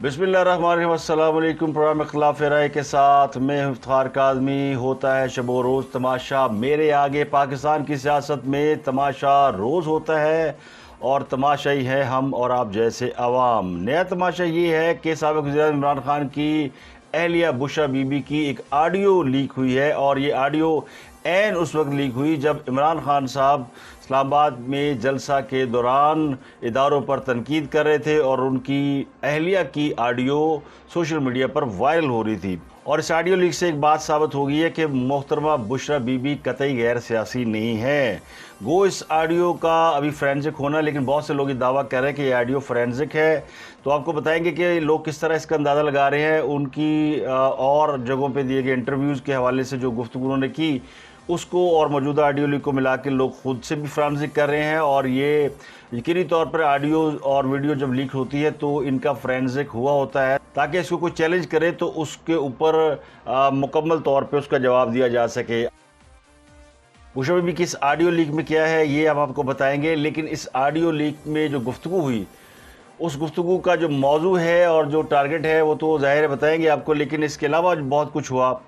बिस्मिल्लाहिर्रहमानिर्रहीम। अस्सलाम वालेकुम। प्रोग्राम इख्तिलाफ राय के साथ मैं इफ्तार काज़मी। होता है शब रोज़ तमाशा मेरे आगे, पाकिस्तान की सियासत में तमाशा रोज़ होता है और तमाशा ही है हम और आप जैसे अवाम। नया तमाशा ये है कि साबिक़ वज़ीर-ए-आज़म इमरान खान की अहलिया बुशरा बीबी की एक ऑडियो लीक हुई है और ये ऑडियो ऐन उस वक्त लीक हुई जब इमरान खान साहब इस्लामाबाद में जलसा के दौरान इदारों पर तनकीद कर रहे थे और उनकी अहलिया की ऑडियो सोशल मीडिया पर वायरल हो रही थी। और इस ऑडियो लीक से एक बात साबित हो गई है कि मोहतरमा बुशरा बीबी कतई गैर सियासी नहीं है। गो इस ऑडियो का अभी फोरेंसिक होना, लेकिन बहुत से लोग ये दावा कर रहे हैं कि ये ऑडियो फोरेंसिक है। तो आपको बताएंगे कि लोग किस तरह इसका अंदाज़ा लगा रहे हैं। उनकी और जगहों पे दिए गए इंटरव्यूज़ के हवाले से जो गुफ्तगू उन्होंने की उसको और मौजूदा ऑडियो लीक को मिला के लोग खुद से भी फोरेंसिक कर रहे हैं। और ये यकीनी तौर पर ऑडियो और वीडियो जब लीक होती है तो इनका फोरेंसिक हुआ होता है ताकि इसको कोई चैलेंज करे तो उसके ऊपर मुकम्मल तौर पे उसका जवाब दिया जा सके। बुशरा बीबी की इस ऑडियो लीक में क्या है ये हम आपको बताएंगे, लेकिन इस ऑडियो लीक में जो गुफ्तगू हुई उस गुफ्तगू का जो मौजू है और जो टारगेट है वो तो ज़ाहिर है बताएंगे आपको, लेकिन इसके अलावा बहुत कुछ हुआ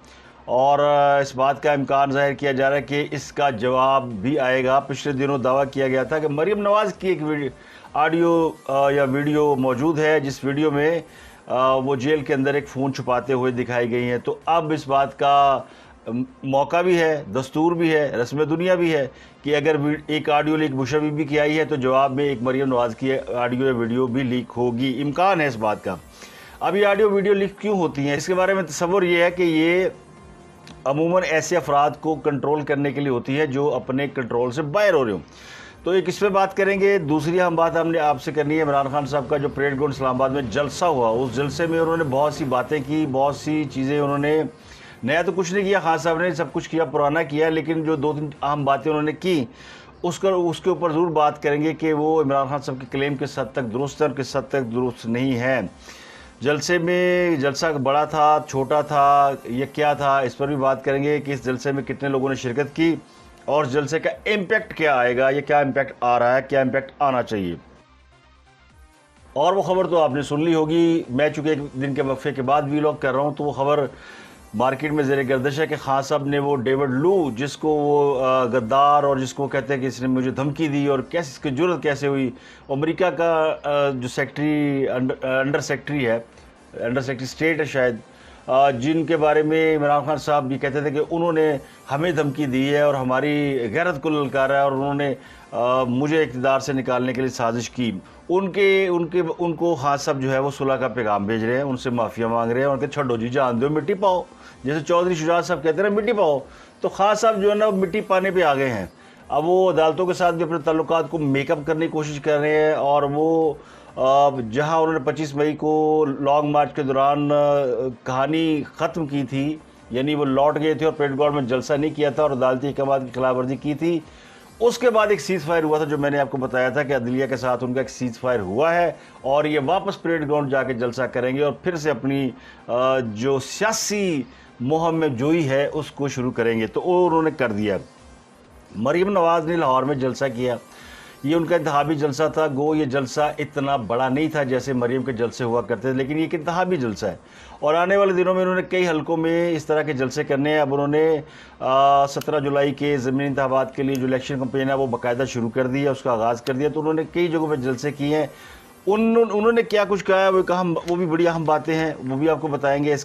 और इस बात का इम्कान ज़ाहिर किया जा रहा है कि इसका जवाब भी आएगा। पिछले दिनों दावा किया गया था कि मरीम नवाज़ की एक ऑडियो या वीडियो मौजूद है जिस वीडियो में वो जेल के अंदर एक फ़ोन छुपाते हुए दिखाई गई हैं। तो अब इस बात का मौका भी है, दस्तूर भी है, रस्म दुनिया भी है कि अगर एक ऑडियो लीक बुशरा बीबी की आई है तो जवाब में एक मरीम नवाज़ की ऑडियो या वीडियो भी लीक होगी। इम्कान है इस बात का। अब ये ऑडियो वीडियो लीक क्यों होती हैं इसके बारे में तसव्वुर ये है कि ये अमूमन ऐसे अफराद को कंट्रोल करने के लिए होती है जो अपने कंट्रोल से बाहर हो रहे हो। तो एक इस पर बात करेंगे। दूसरी हमने आपसे करनी है इमरान खान साहब का जो परेड ग्राउंड इस्लामाबाद में जलसा हुआ, उस जलसे में उन्होंने बहुत सी बातें की, बहुत सी चीज़ें उन्होंने, नया तो कुछ नहीं किया, खान साहब ने सब कुछ किया, पुराना किया, लेकिन जो दो तीन अहम बातें उन्होंने की उसके ऊपर ज़रूर बात करेंगे कि वो इमरान खान साहब के क्लेम किस हद तक दुरुस्त है और किस हद तक दुरुस्त नहीं है। जलसे में जलसा बड़ा था, छोटा था, ये क्या था, इस पर भी बात करेंगे कि इस जलसे में कितने लोगों ने शिरकत की और जलसे का इम्पैक्ट क्या आएगा, ये क्या इम्पैक्ट आ रहा है, क्या इम्पैक्ट आना चाहिए। और वो ख़बर तो आपने सुन ली होगी। मैं चूँकि एक दिन के वक्फे के बाद वीलॉग कर रहा हूँ तो वो ख़बर मार्केट में ज़ेर गर्दिश है कि खान साहब ने वो डेविड लू, जिसको वो गद्दार और जिसको कहते हैं कि इसने मुझे धमकी दी और कैसे इसकी जरूरत कैसे हुई, अमेरिका का जो सेक्रेटरी अंडर सेक्रेटरी स्टेट है शायद, जिनके बारे में इमरान खान साहब भी कहते थे कि उन्होंने हमें धमकी दी है और हमारी गैरत को ललकारा है और उन्होंने मुझे इक़्तिदार से निकालने के लिए साजिश की। उनको खान साहब जो है वो सुलह का पैगाम भेज रहे हैं, उनसे माफ़िया मांग रहे हैं और कहते छोड़ो जी, जान दो, मिट्टी पाओ, जैसे चौधरी शुजात साहब कहते हैं ना मिट्टी पाओ। तो खान साहब जो है ना मिट्टी पाने पे आ गए हैं। अब वो अदालतों के साथ भी अपने ताल्लुकात को मेकअप करने की कोशिश कर रहे हैं और वो जहां उन्होंने 25 मई को लॉन्ग मार्च के दौरान कहानी ख़त्म की थी, यानी वो लौट गए थे और परेड ग्राउंड में जलसा नहीं किया था और अदालती अहकाम की खिलाफ वर्जी की थी, उसके बाद एक सीज़ फायर हुआ था जो मैंने आपको बताया था कि अदलिया के साथ उनका एक सीज़ फायर हुआ है और ये वापस परेड ग्राउंड जाके जलसा करेंगे और फिर से अपनी जो सियासी मुहिम में जोई है उसको शुरू करेंगे। तो वो उन्होंने कर दिया। मरीम नवाज़ ने लाहौर में जलसा किया, ये उनका इंतहाबी जलसा था। गो ये जलसा इतना बड़ा नहीं था जैसे मरीम के जलसे हुआ करते थे, लेकिन ये एक इंतहाबी जलसा है और आने वाले दिनों में उन्होंने कई हलकों में इस तरह के जलसे करने हैं। अब उन्होंने 17 जुलाई के ज़मीनी इंतखाबात के लिए जो इलेक्शन कैंपेन है वो बाकायदा शुरू कर दी है, उसका आगाज़ कर दिया। तो उन्होंने कई जगहों पर जलसे किए हैं। उन्होंने क्या कुछ कहा है वो भी बड़ी अहम बातें हैं, वो भी आपको बताएंगे।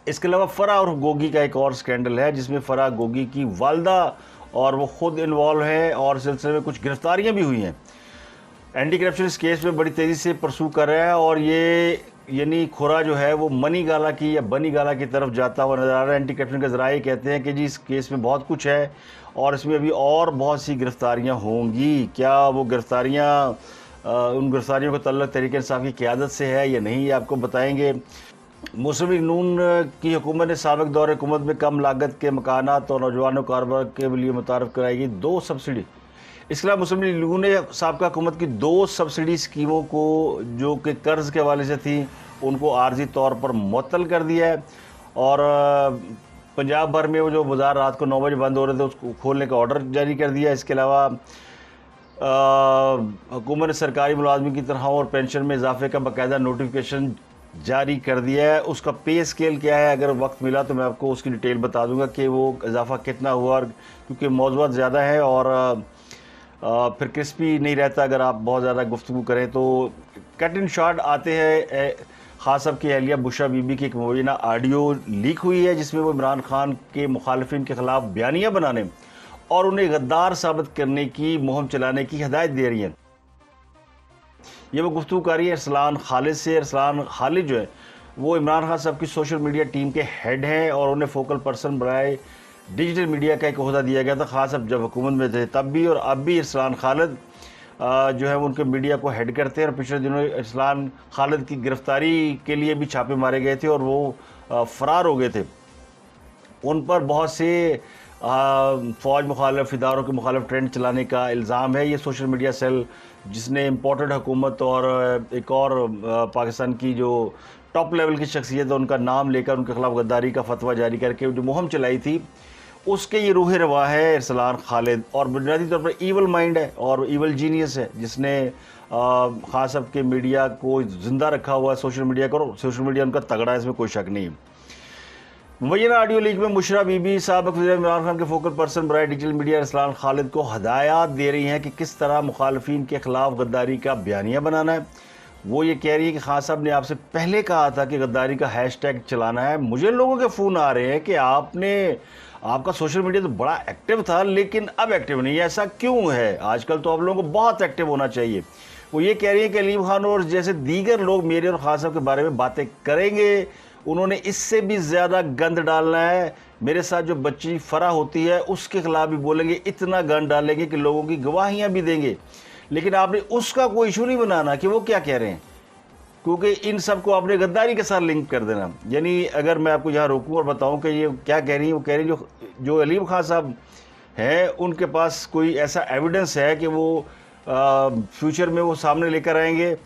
इसके अलावा फ़रा और गोगी का एक और स्कैंडल है जिसमें फ़रा गोगी की वालदा और वो ख़ुद इन्वॉल्व है और सिलसिले में कुछ गिरफ्तारियां भी हुई हैं। एंटी करप्शन इस केस में बड़ी तेज़ी से परसू कर रहा है और ये यानी खुरा जो है वो मनी गाला की या बनी गाला की तरफ जाता हुआ नज़र आ रहा है। एंटी करप्शन के ज़राए कहते हैं कि जी इस केस में बहुत कुछ है और इसमें अभी और बहुत सी गिरफ्तारियाँ होंगी। क्या वो गिरफ्तारियाँ उन गिरफ्तारियों का तल्लुक़ तहरीक इंसाफ की क़यादत से है या नहीं, ये आपको बताएंगे। मुस्लिम लीग नून की हुकूमत ने साबिक़ दौर हुकूमत में कम लागत के मकानात और नौजवानों कारोबार के लिए मुतारफ़ कराएगी 2 सब्सिडी। इसके अलावा मुस्लिम लीग नून ने साबिक़ा हुकूमत की 2 सब्सिडी स्कीमों को जो कि कर्ज़ के हवाले से थी उनको आर्जी तौर पर मुअत्तल कर दिया है और पंजाब भर में वो जो बाज़ार रात को 9 बजे बंद हो रहे थे उसको खोलने का ऑर्डर जारी कर दिया। इसके अलावा हुकूमत ने सरकारी मुलाजमी की तनख्वाहों और पेंशन में इजाफे का बाकायदा नोटिफिकेशन जारी कर दिया है। उसका पे स्केल क्या है, अगर वक्त मिला तो मैं आपको उसकी डिटेल बता दूंगा कि वो इजाफा कितना हुआ, और क्योंकि मौजूद ज़्यादा है और फिर क्रिस्पी नहीं रहता अगर आप बहुत ज़्यादा गुफ्तगू करें। तो कट इन शॉर्ट आते हैं, खास साहब की अहलिया बुशरा बीबी की एक मुबैना ऑडियो लीक हुई है जिसमें वो इमरान खान के मुखालिफिन के खिलाफ बयानियाँ बनाने और उन्हें गद्दार साबित करने की मुहिम चलाने की हिदायत दे रही हैं। ये वो गुफ्तगू कर रही है अरसलान खालिद से। अरसलान खालिद जो है वो इमरान खान साहब की सोशल मीडिया टीम के हेड हैं और उन्हें फोकल पर्सन बनाए डिजिटल मीडिया का एक ओहदा दिया गया था, खास अब जब हुकूमत में थे तब भी और अब भी। अरसलान खालिद जो है वो उनके मीडिया को हेड करते हैं और पिछले दिनों अरसलान खालिद की गिरफ्तारी के लिए भी छापे मारे गए थे और वो फरार हो गए थे। उन पर बहुत से फ़ौज मुखालिफ इदारों के मुखालिफ ट्रेंड चलाने का इल्ज़ाम है। ये सोशल मीडिया सेल जिसने इम्पोर्टेड हुकूमत और एक और पाकिस्तान की जो टॉप लेवल की शख्सियत है उनका नाम लेकर उनके खिलाफ गद्दारी का फतवा जारी करके जो मुहिम चलाई थी, उसके ये रूह रवा है अरसलान खालिद। और बुनियादी तौर पर ईवल माइंड है और ईवल जीनियस है जिसने खास साहब के मीडिया को ज़िंदा रखा हुआ है, सोशल मीडिया को। सोशल मीडिया उनका तगड़ा है, इसमें कोई शक नहीं है। मुबैना ऑडियो लीक में बुशरा बीबी साबिक़ वज़ीर इमरान खान के फोकल पर्सन बराए डिजिटल मीडिया अरसलान खालिद को हदायत दे रही हैं कि किस तरह मुखालफिन के खिलाफ गद्दारी का बयानिया बनाना है। वो ये कह रही है कि खान साहब ने आपसे पहले कहा था कि गद्दारी का हैशटैग चलाना है। मुझे लोगों के फ़ोन आ रहे हैं कि आपका सोशल मीडिया तो बड़ा एक्टिव था लेकिन अब एक्टिव नहीं है, ऐसा क्यों है? आजकल तो आप लोगों को बहुत एक्टिव होना चाहिए। वो ये कह रही है कि अलीम खान और जैसे दीगर लोग मेरे और खान साहब के बारे में बातें करेंगे, उन्होंने इससे भी ज़्यादा गंद डालना है। मेरे साथ जो बच्ची फरा होती है उसके खिलाफ भी बोलेंगे, इतना गंद डालेंगे कि लोगों की गवाहियाँ भी देंगे। लेकिन आपने उसका कोई इशू नहीं बनाना कि वो क्या कह रहे हैं, क्योंकि इन सब को आपने गद्दारी के साथ लिंक कर देना। यानी अगर मैं आपको यहाँ रोकूं और बताऊं कि ये क्या कह रही है, वो कह रही है जो अलीम खान साहब हैं उनके पास कोई ऐसा एविडेंस है कि वो फ्यूचर में वो सामने लेकर आएंगे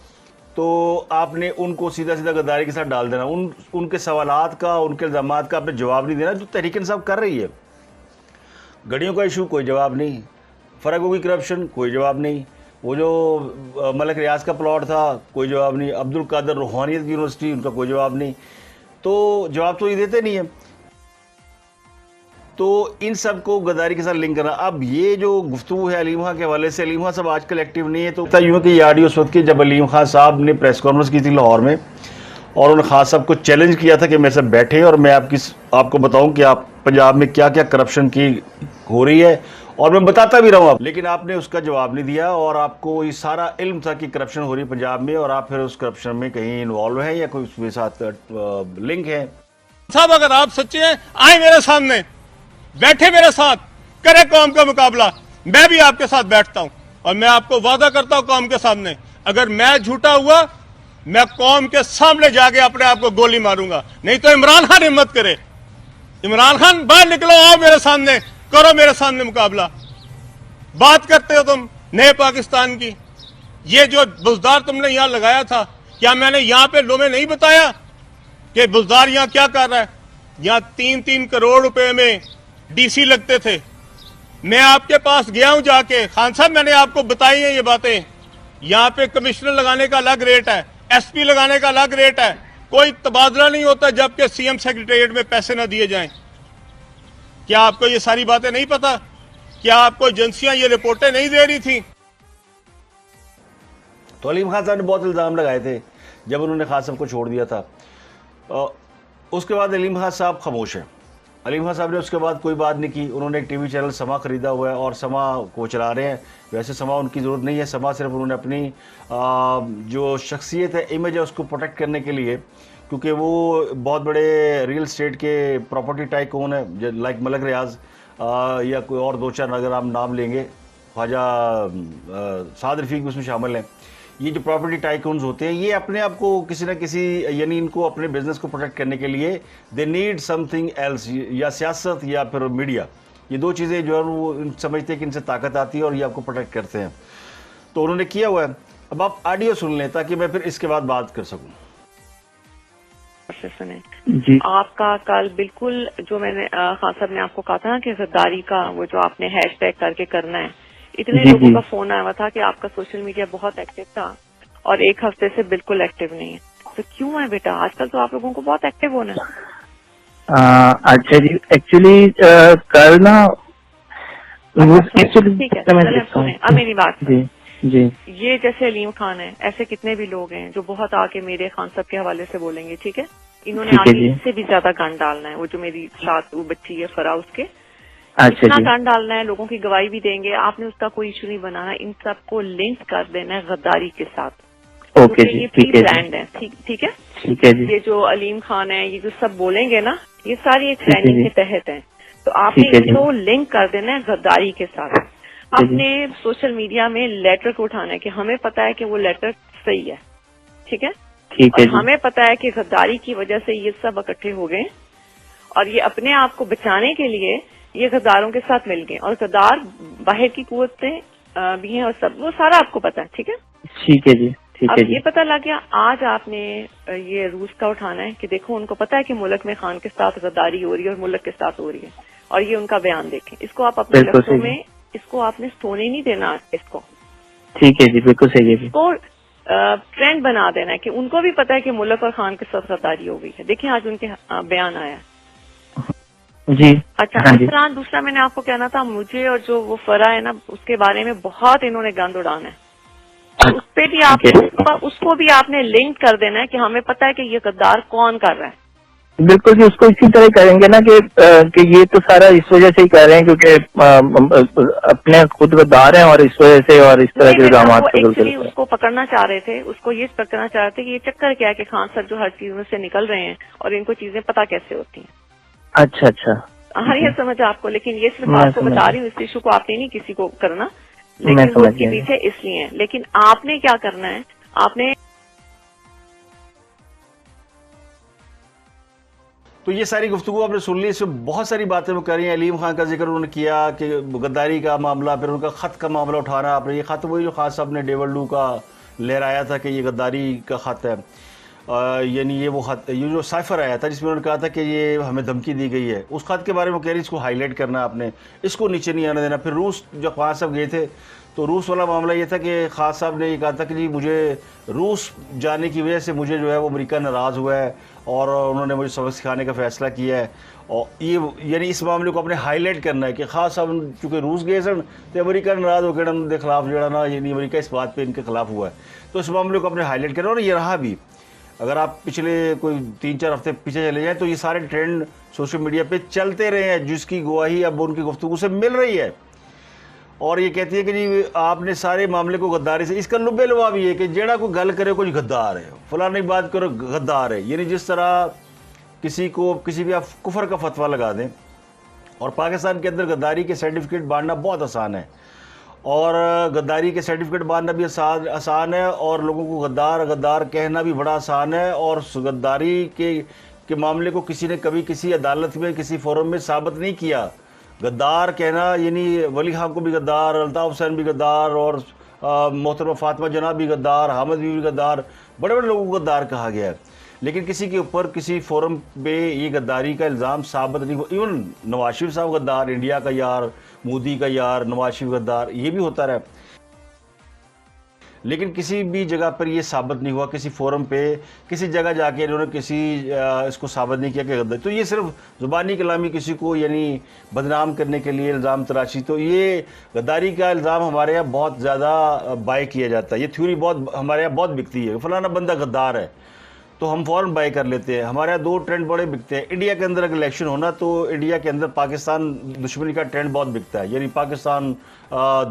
तो आपने उनको सीधा सीधा गद्दारी के साथ डाल देना। उनके सवालात का, उनके इल्ज़ामात का आपने जवाब नहीं देना जो तहरीक इंसाफ कर रही है। गड़ियों का इशू कोई जवाब नहीं, फ़रागो की करप्शन कोई जवाब नहीं, वो जो मलक रियाज का प्लॉट था कोई जवाब नहीं, अब्दुल कादर रूहानियत की यूनिवर्सिटी उनका कोई जवाब नहीं। तो जवाब तो ये देते नहीं है। तो इन सब को गद्दारी के साथ लिंक करना। अब ये जो गुफ्तगू है अलीम खान के हवाले से, अलीम खान साहब आजकल एक्टिव नहीं है, तो यूँ कि ये ऑडियो उस वक्त की जब अलीम खान साहब ने प्रेस कॉन्फ्रेंस की थी लाहौर में और उन्होंने खान साहब को चैलेंज किया था कि मेरे साथ बैठे और मैं आपको बताऊं कि आप पंजाब में क्या क्या करप्शन की हो रही है और मैं बताता भी रहूँ। लेकिन आपने उसका जवाब नहीं दिया और आपको ये सारा इल्म था कि करप्शन हो रही है पंजाब में और आप फिर उस करप्शन में कहीं इन्वॉल्व हैं या कोई उसके साथ लिंक है। साहब अगर आप सच्चे हैं आए मेरे सामने, बैठे मेरे साथ, करे कौम का मुकाबला। मैं भी आपके साथ बैठता हूं और मैं आपको वादा करता हूं कौम के सामने, अगर मैं झूठा हुआ मैं कौम के सामने जाके अपने आप को गोली मारूंगा। नहीं तो इमरान खान हिम्मत करे, इमरान खान बाहर निकलो, आओ मेरे सामने, करो मेरे सामने मुकाबला। बात करते हो तुम नए पाकिस्तान की, ये जो बुजदार तुमने यहां लगाया था, क्या मैंने यहां पे लोगों में नहीं बताया कि बुजदार यहां क्या कर रहा है? यहां 3-3 करोड़ रुपए में डीसी लगते थे। मैं आपके पास गया हूं जाके, खान साहब मैंने आपको बताई है ये बातें। यहां पे कमिश्नर लगाने का अलग रेट है, एसपी लगाने का अलग रेट है, कोई तबादला नहीं होता जबकि सीएम सेक्रेटेरिएट में पैसे ना दिए जाएं। क्या आपको ये सारी बातें नहीं पता? क्या आपको एजेंसियां ये रिपोर्टें नहीं दे रही थी? तो अलीम खान साहब ने बहुत इल्ज़ाम लगाए थे जब उन्होंने खान साहब को छोड़ दिया था। उसके बाद अलीम खान साहब खामोश हैं। अलीम खान साहब ने उसके बाद कोई बात नहीं की। उन्होंने एक टीवी चैनल समा ख़रीदा हुआ है और समा को चला रहे हैं। वैसे समा उनकी ज़रूरत नहीं है, समा सिर्फ उन्होंने अपनी जो शख्सियत है, इमेज है, उसको प्रोटेक्ट करने के लिए, क्योंकि वो बहुत बड़े रियल स्टेट के प्रॉपर्टी टाइकून है लाइक मलक रियाज या कोई और 2-4 अगर आप नाम लेंगे, ख्वाजा साद रफ़ीक उसमें शामिल हैं। ये जो प्रॉपर्टी टाइकून्स होते हैं ये अपने आप को किसी ना किसी, यानी इनको अपने बिजनेस को प्रोटेक्ट करने के लिए दे नीड समथिंग एल्स, या सियासत या फिर मीडिया। ये दो चीज़ें जो है वो समझते हैं कि इनसे ताकत आती है और ये आपको प्रोटेक्ट करते हैं। तो उन्होंने किया हुआ है। अब आप ऑडियो सुन लें ताकि मैं फिर इसके बाद बात कर सकूँ। सुने जी, आपका कल बिल्कुल जो मैंने खान साहब ने आपको कहा था ना कि गद्दारी का वो जो आपने हैशटैग करके करना है, इतने जी, लोगों जी। का फोन आया हुआ था कि आपका सोशल मीडिया बहुत एक्टिव था और एक हफ्ते से बिल्कुल एक्टिव नहीं है। तो क्यों है बेटा? आजकल तो आप लोगों को बहुत एक्टिव होना है। अच्छा जी, एक्चुअली कल ना वो अच्छा एक्चुअली ठीक है, मैं चलें देखता सुने, अब हूँ। मेरी बात जी सुने। जी ये जैसे अलीम खान है, ऐसे कितने भी लोग हैं जो बहुत आके मेरे खान साहब के हवाले से बोलेंगे, ठीक है? इन्होंने ठीक है आगे जी। इससे भी ज्यादा गंद डालना है। वो जो मेरी साथ वो बच्ची है फरा, उसके अच्छा इतना जी। गंद डालना है, लोगों की गवाही भी देंगे। आपने उसका कोई इशू नहीं बनाना, इन सबको लिंक कर देना है गद्दारी के साथ, ओके क्योंकि जी, ये प्री ठीक है जी, प्लान्ड है। ठीक है? ठीक है जी, ये जो अलीम खान है, ये जो सब बोलेंगे ना, ये सारी एक ठीक है प्लानिंग जी, के तहत है। तो आपने ठीक है जी, इनको लिंक कर देना है गद्दारी के साथ। ठीक है जी, आपने सोशल मीडिया में लेटर को उठाना है कि हमें पता है कि वो लेटर सही है, ठीक है? ठीक और है जी, हमें पता है कि गद्दारी की वजह से ये सब इकट्ठे हो गए और ये अपने आप को बचाने के लिए ये गद्दारों के साथ मिल गए। और गद्दार बाहर की कुव्वतें भी हैं और सब, वो सारा आपको पता है, ठीक है? ठीक है जी, ठीक अब है जी, ये पता लग गया, आज आपने ये रूस का उठाना है कि देखो उनको पता है कि मुल्क में खान के साथ गद्दारी हो रही है और मुल्क के साथ हो रही है, और ये उनका बयान देखें। इसको आप अपने बिल्कुल लफ्जों सही है। में, इसको आपने सोने नहीं देना, इसको ठीक है जी, बिल्कुल सही है जी। इसको ट्रेंड बना देना है कि उनको भी पता है कि मुल्क और खान के साथ गद्दारी हो गई है। देखिए आज उनके बयान आया है। जी अच्छा, हाँ इस जी, तरह दूसरा मैंने आपको कहना था, मुझे और जो वो फरा है ना, उसके बारे में बहुत इन्होंने गंद उड़ाना है। उस पे भी आप, ठीक है। उसको भी आपने लिंक कर देना है कि हमें पता है कि ये गद्दार कौन कर रहा है। बिल्कुल जी, उसको इसी तरह करेंगे ना कि ये तो सारा इस वजह से ही कर रहे हैं क्योंकि अपने खुद गद्दार हैं और इस वजह से और इस तरह नहीं के बेटा, इल्जाम वो पे एक्चुअली बिल्कुल। उसको पकड़ना चाह रहे थे, उसको ये पकड़ना चाह रहे थे कि ये चक्कर क्या है कि खान सर जो हर चीज में से निकल रहे हैं और इनको चीजें पता कैसे होती हैं। अच्छा अच्छा, हाँ, ये समझ आपको, लेकिन ये सिर्फ मैं आपको समझ बता गया। रही हूँ, इस इशू को आपने नहीं किसी को करना, मैं लेकिन वो समझ इसके गया। पीछे इसलिए है। लेकिन आपने क्या करना है, आपने तो ये सारी गुफ्तगू आपने सुन ली, इसमें बहुत सारी बातें वो कर रही हैं। अलीम खान का जिक्र उन्होंने किया कि गद्दारी का मामला, फिर उनका ख़त का मामला उठाना। आपने ये ख़त वही जो खान साहब ने डेवल्डू का लहराया था कि ये गद्दारी का ख़त है, यानी ये वो ख़त, ये जो साइफर आया था जिसमें उन्होंने कहा था कि ये हमें धमकी दी गई है, उस ख़त के बारे में कह रही इसको हाईलाइट करना, आपने इसको नीचे नहीं आने देना। फिर रूस जब खान साहब गए थे तो रूस वाला मामला ये था कि खान साहब ने ये कहा था कि जी मुझे रूस जाने की वजह से मुझे जो है वो अमेरिका नाराज़ हुआ है और उन्होंने मुझे सबक सिखाने का फ़ैसला किया है। और ये यानी इस मामले को अपने हाईलाइट करना है कि खास साहब चूँकि रूस गए सन तो अमेरिका नाराज़ होकर उनके खिलाफ जड़ा ना, यानी अमेरिका इस बात पे इनके खिलाफ हुआ है, तो इस मामले को अपने हाईलाइट करना। और ये रहा भी, अगर आप पिछले कोई 3-4 हफ्ते पीछे चले जाएँ तो ये सारे ट्रेंड सोशल मीडिया पे चलते रहे हैं, जिसकी गवाही अब उनकी गुफ्तगू से मिल रही है। और ये कहती है कि जी आपने सारे मामले को गद्दारी से, इसका लुबे लुबा भी है कि जेड़ा कोई गल करे कुछ गद्दार है, फलानी बात करो गद्दार है। यानी जिस तरह किसी को किसी भी आप कुफर का फतवा लगा दें, और पाकिस्तान के अंदर गद्दारी के सर्टिफिकेट बांटना बहुत आसान है, और गद्दारी के सर्टिफिकेट बांटना भी आसान है, और लोगों को गद्दार गद्दार कहना भी बड़ा आसान है। और गद्दारी के मामले को किसी ने कभी किसी अदालत में किसी फोरम में साबित नहीं किया। गद्दार कहना यानी वली खान को भी गद्दार, अल्ताफ हुसैन भी गद्दार, और मोहतरमा फातिमा जना भी गद्दार, हामिद भी गद्दार, बड़े बड़े लोगों को गद्दार कहा गया है। लेकिन किसी के ऊपर किसी फोरम पे ये गद्दारी का इल्ज़ाम साबित नहीं हुआ। इवन नवाज शरीफ साहब गद्दार, इंडिया का यार, मोदी का यार, नवाज शरीफ गद्दार, ये भी होता रहा, लेकिन किसी भी जगह पर ये साबित नहीं हुआ। किसी फोरम पे किसी जगह जाके इन्होंने इसको साबित नहीं किया कि गद्दारी। तो ये सिर्फ ज़ुबानी कलामी किसी को यानी बदनाम करने के लिए इल्ज़ाम तराशी। तो ये गद्दारी का इल्ज़ाम हमारे यहाँ बहुत ज़्यादा बाय किया जाता है, ये थ्योरी बहुत हमारे यहाँ बहुत बिकती है, फलाना बंदा गद्दार है तो हम फ़ौरन बाय कर लेते हैं। हमारे यहाँ 2 ट्रेंड बड़े बिकते हैं। इंडिया के अंदर अगर इलेक्शन होना तो इंडिया के अंदर पाकिस्तान दुश्मनी का ट्रेंड बहुत बिकता है, यानी पाकिस्तान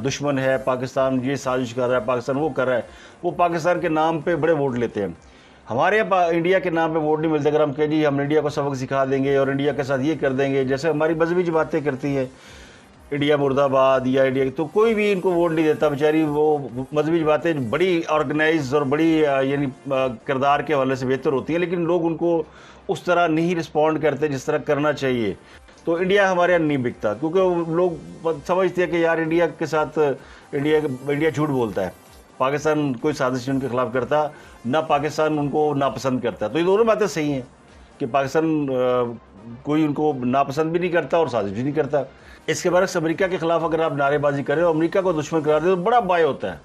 दुश्मन है, पाकिस्तान ये साजिश कर रहा है, पाकिस्तान वो कर रहा है, वो पाकिस्तान के नाम पे बड़े वोट लेते हैं। हमारे यहाँ इंडिया के नाम पे वोट नहीं मिलते। अगर हम कहें जी हम इंडिया को सबक सिखा देंगे और इंडिया के साथ ये कर देंगे, जैसे हमारी मजहबी बातें करती है इंडिया मुर्दाबाद या इंडिया, तो कोई भी इनको वोट नहीं देता। बेचारी वो मजहबी बातें बड़ी ऑर्गेनाइज और बड़ी यानी किरदार के हवाले से बेहतर होती हैं, लेकिन लोग उनको उस तरह नहीं रिस्पॉन्ड करते जिस तरह करना चाहिए। तो इंडिया हमारे यहाँ नहीं बिकता क्योंकि लोग समझते हैं कि यार इंडिया के साथ इंडिया झूठ बोलता है, पाकिस्तान कोई साजिश उनके खिलाफ करता ना, पाकिस्तान उनको नापसंद करता। तो ये दोनों बातें सही हैं कि पाकिस्तान कोई उनको नापसंद भी नहीं करता और साजिश भी नहीं करता। इसके बरक्स अमेरिका के ख़िलाफ़ अगर आप नारेबाजी करें और अमेरिका को दुश्मन करार दें तो बड़ा बाय होता है,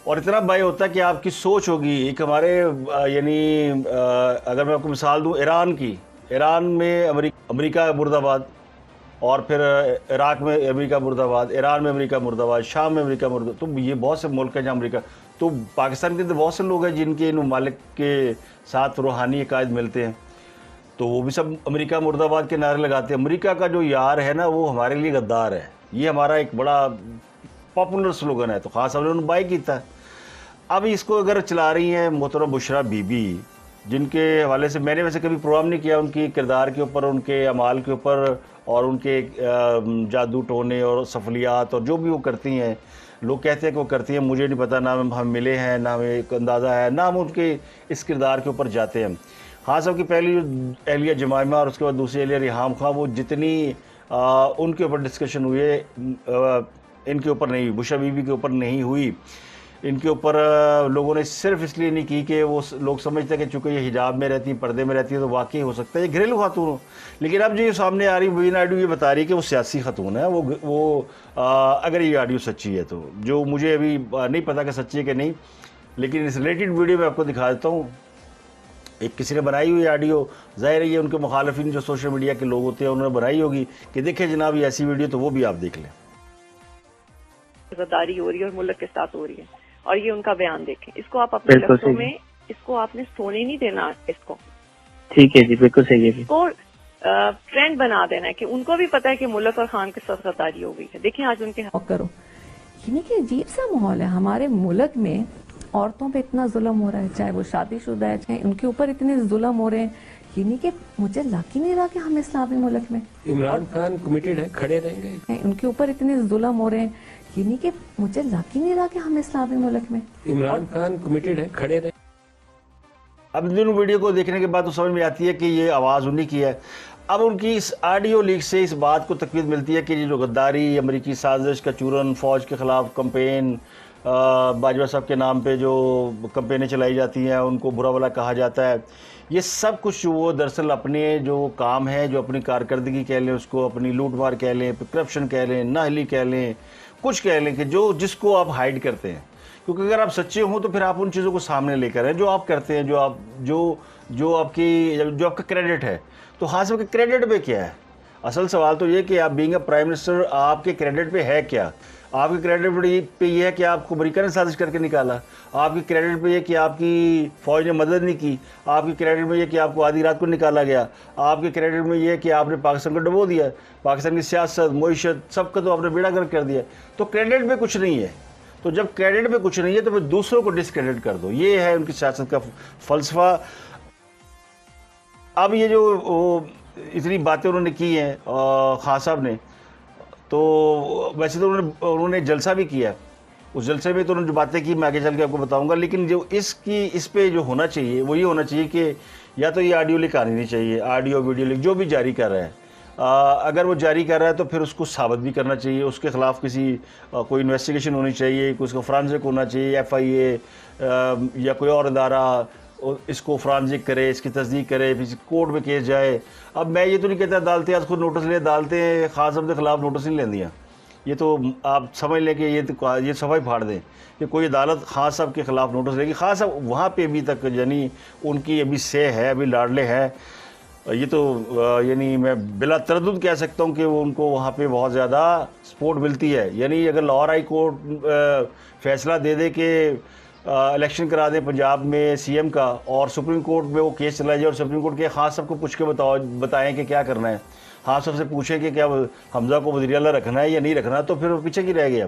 और इतना बाय होता है कि आपकी सोच होगी। एक हमारे अगर मैं आपको मिसाल दूँ ईरान की, ईरान में अमेरिका मुर्दाबाद, और फिर इराक़ में अमेरिका मुर्दाबाद, ईरान में अमेरिका मुर्दाबाद, शाम में अमेरिका मुर्दाबाद। तो ये बहुत से मुल्क हैं जहाँ अमेरिका, तो पाकिस्तान के अंदर बहुत से लोग हैं जिनके इन ममालिक के साथ रूहानी अकायद मिलते हैं, तो वो भी सब अमेरिका मुर्दाबाद के नारे लगाते हैं। अमेरिका का जो यार है ना वो हमारे लिए गद्दार है, ये हमारा एक बड़ा पॉपुलर स्लोगन है, तो ख़ास हमने उन्होंने बाय किया था। अब इसको अगर चला रही हैं मोहतरम बुशरा बीबी, जिनके हवाले से मैंने वैसे कभी प्रोग्राम नहीं किया उनकी किरदार के ऊपर, उनके अमाल के ऊपर, और उनके जादू टोने और सफलियात और जो भी वो करती हैं, लोग कहते हैं कि वो करती हैं, मुझे नहीं पता, ना हम मिले हैं, ना हमें एक अंदाज़ा है, ना हम उनके इस किरदार के ऊपर जाते हैं। हाँ साहब की पहली जो एहलिया जमाइमा और उसके बाद दूसरी एहलिया रिहाम खां, वो जितनी उनके ऊपर डिस्कशन हुए इनके ऊपर नहीं हुई, बुशरा बीबी के ऊपर नहीं हुई। इनके ऊपर लोगों ने सिर्फ इसलिए नहीं की कि वो लोग समझते हैं कि चूँकि ये हिजाब में रहती है, पर्दे में रहती है, तो वाकई हो सकता है ये घरेलू खातून हो। लेकिन अब जो ये सामने आ रही मुबीना नायडू ये बता रही है कि वो सियासी खातून है। अगर ये ऑडियो सच्ची है तो, जो मुझे अभी नहीं पता कि सच्ची है कि नहीं, लेकिन इस रिलेटेड वीडियो में आपको दिखा देता हूँ। एक किसी ने बनाई हुई ऑडियो, ज़ाहिर है ये उनके मुखालिफिन जो सोशल मीडिया के लोग होते हैं उन्होंने बनाई होगी कि देखें जनाब ये ऐसी वीडियो, तो वो भी आप देख लें। गद्दारी हो रही है और मुल्क के साथ हो रही है, और ये उनका बयान देखें। इसको आप अपने लफ्ज़ों में, इसको आपने सोने नहीं देना, इसको ठीक है जी, बिल्कुल सही है। इसको ट्रेंड बना देना है कि उनको भी पता है कि मुल्क और खान के साथ गद्दारी हो गई है। देखिए आज उनके करो, यानी कि अजीब सा माहौल है हमारे मुल्क में, औरतों पे इतना जुल्म हो रहा है, चाहे वो शादीशुदा है, चाहे उनके ऊपर इतने जुल्म हो रहे हैं, यानी कि मुझे लग ही नहीं रहा कि हम इस्लामी मुल्क में। इमरान खान कमिटेड है, खड़े रहेंगे। उनके ऊपर इतने जुल्म हो रहे हैं, यानी कि मुझे लग ही नहीं रहा कि हम इस्लामी मुल्क में। इमरान खान कमिटेड है, खड़े रहेंगे। अब इन दोनों वीडियो को देखने के बाद तो समझ में आती है कि ये आवाज़ उन्हीं की है। अब उनकी इस ऑडियो लीक से इस बात को तकवीद मिलती है कि ये जो गद्दारी, अमरीकी साजिश का चूरन, फ़ौज के ख़िलाफ़ कंपेन, बाजवा साहब के नाम पे जो कंपेनें चलाई जाती हैं, उनको बुरा भला कहा जाता है, ये सब कुछ वो दरअसल अपने जो काम है, जो अपनी कारकर्दगी कह लें उसको, अपनी लूट मार कह लें, करप्शन कह लें, नाहली कह लें, कुछ कह लें कि जो जिसको आप हाइड करते हैं। क्योंकि अगर आप सच्चे हों तो फिर आप उन चीज़ों को सामने लेकर आए जो आप करते हैं, जो आपका क्रेडिट है। तो हासिल के क्रेडिट पे क्या है? असल सवाल तो ये कि आप बीइंग अ प्राइम मिनिस्टर आपके क्रेडिट पे है क्या? आपके क्रेडिट पे ये है कि आपको अमेरिका ने साजिश करके निकाला, आपकी क्रेडिट पे ये कि आपकी फ़ौज ने मदद नहीं की, आपकी क्रेडिट में ये कि आपको आधी रात को निकाला गया, आपके क्रेडिट में ये कि आपने पाकिस्तान को डुबो दिया, पाकिस्तान की सियासत, मईशत, सबका तो आपने बेड़ा गर्क कर दिया। तो क्रेडिट पे कुछ नहीं है। तो जब क्रेडिट पे कुछ नहीं है तो फिर दूसरों को डिसक्रेडिट कर दो, ये है उनकी सियासत का फ़लसफ़ा। अब ये जो इतनी बातें उन्होंने की हैं खान साहब ने, तो वैसे तो उन्होंने जलसा भी किया, उस जलसे में तो उन्होंने जो बातें की मैं आगे चल के आपको बताऊंगा। लेकिन जो इस पे जो होना चाहिए वो ये होना चाहिए कि या तो ये ऑडियो लीक आनी नहीं चाहिए, ऑडियो वीडियो लीक जो भी जारी कर रहा है, अगर वो जारी कर रहा है तो फिर उसको साबित भी करना चाहिए, उसके ख़िलाफ़ कोई इन्वेस्टिगेशन होनी चाहिए, कोई उसका फ्रांसिक होना चाहिए, FIA या कोई और अदारा इसको फ्रांसिक करे, इसकी तस्दीक करे, फिर कोर्ट में केस जाए। अब मैं ये तो नहीं कहता अदालतें आज खुद नोटिस ले, अदालतें खास साहब के ख़िलाफ़ नोटिस नहीं लेंदी हैं, ये तो आप समझ लें कि ये सफाई फाड़ दें कि कोई अदालत खान साहब के ख़िलाफ़ नोटिस लेगी। खान साहब वहाँ पे अभी तक यानी उनकी अभी से है, अभी लाडले हैं, ये तो यानी मैं बिला तरद्दुद कह सकता हूँ कि वो उनको वहाँ पे बहुत ज़्यादा सपोर्ट मिलती है। यानी अगर लाहौर हाई कोर्ट फ़ैसला दे दे कि इलेक्शन करा दें पंजाब में CM का, और सुप्रीम कोर्ट में वो केस चला जाए और सुप्रीम कोर्ट के खास साहब को पूछ के बताएं कि क्या करना है, खास साहब से पूछें कि क्या हमजा को वज़ीर आला रखना है या नहीं रखना, तो फिर वो पीछे की रह गया।